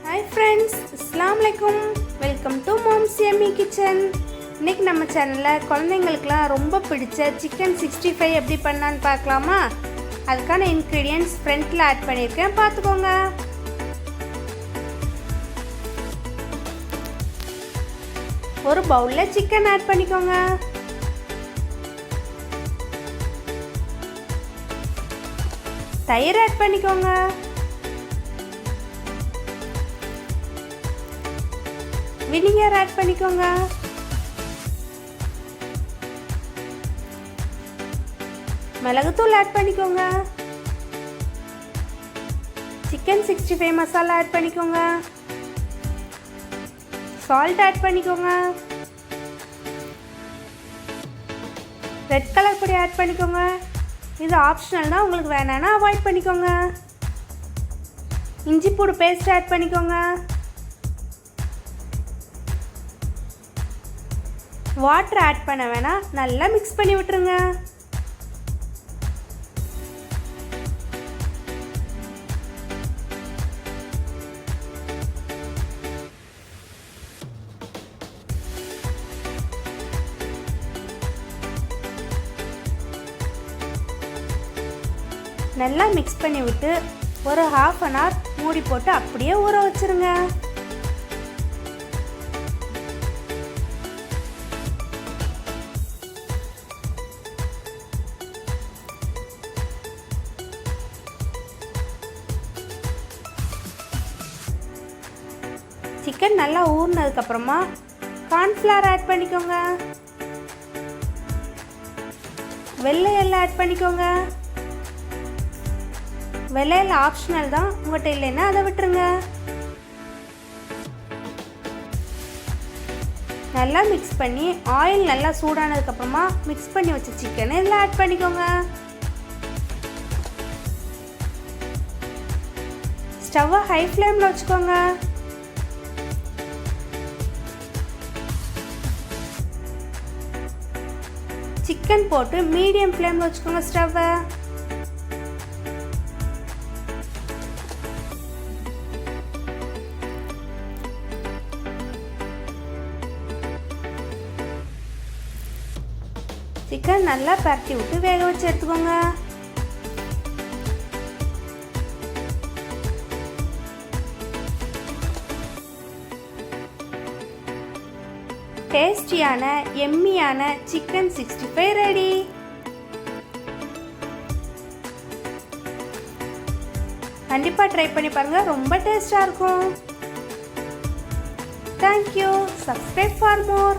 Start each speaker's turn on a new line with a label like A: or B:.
A: Hi friends, Assalamualaikum. Welcome to Mom's Yummy Kitchen. இன்னைக்கு நம்ம சேனல்ல குழந்தைகளுக்குலாம் ரொம்ப பிடிச்ச chicken 65 எப்படி பண்ணலாம்னு பார்க்கலாமா? அதுக்கான ingredients ஃப்ரண்ட்ல ஆட் பண்ணிருக்கேன், பாத்துக்கோங்க. ஒரு பவுல்ல chicken ஆட் பண்ணிக்கோங்க. தயிர் ஆட் பண்ணிக்கோங்க. வினிகர் ஆட் பண்ணிக்கோங்க. மிளகுத்தூள் ஆட் பண்ணிக்கோங்க. சிக்கன் 65 மசாலா ஆட் பண்ணிக்கோங்க. சால்ட் ஆட் பண்ணிக்கோங்க. ரெட் கலர் பொடி ஆட் பண்ணிக்கோங்க. இது ஆப்ஷனல் தான், உங்களுக்கு வேணாம்னா அவாய்ட் பண்ணிக்கோங்க. இஞ்சி பூண்டு பேஸ்ட் ஆட் பண்ணிக்கோங்க. வாட்டர் ஆட் பண்ண வேணாம், நல்லா மிக்ஸ் பண்ணி விட்டுருங்க. நல்லா மிக்ஸ் பண்ணி விட்டு ஒரு ½ அன் ஹவர் மூடி போட்டு அப்படியே ஊற வச்சிருங்க. சிக்கன் நல்லா ஊறினதுக்கப்புறமா கார்ன்ஃப்ளவர் ஆட் பண்ணிக்கோங்க. வெள்ளை எல்லாம் ஆட் பண்ணிக்கோங்க. வெள்ளை எல்லாம் ஆப்ஷனல் தான், உங்கள்கிட்ட இல்லைன்னா அதை விட்டுருங்க. நல்லா மிக்ஸ் பண்ணி ஆயில் நல்லா சூடானதுக்கப்புறமா மிக்ஸ் பண்ணி வச்ச சிக்கன் எல்லாம் ஆட் பண்ணிக்கோங்க. ஸ்டவ்வை ஹை ஃப்ளேமில் வச்சுக்கோங்க. சிக்கன் போட்டு மீடியம் ஃப்ளேமில் வச்சுக்கோங்க ஸ்டவ்வை. சிக்கன் நல்லா பரட்டி விட்டு வேக வச்சு எடுத்துக்கோங்க. டேஸ்டியான எம்மியான சிக்கன் 65 ரெடி. கண்டிப்பா ட்ரை பண்ணி பாருங்க, ரொம்ப டேஸ்டா இருக்கும். Thank you. Subscribe for more.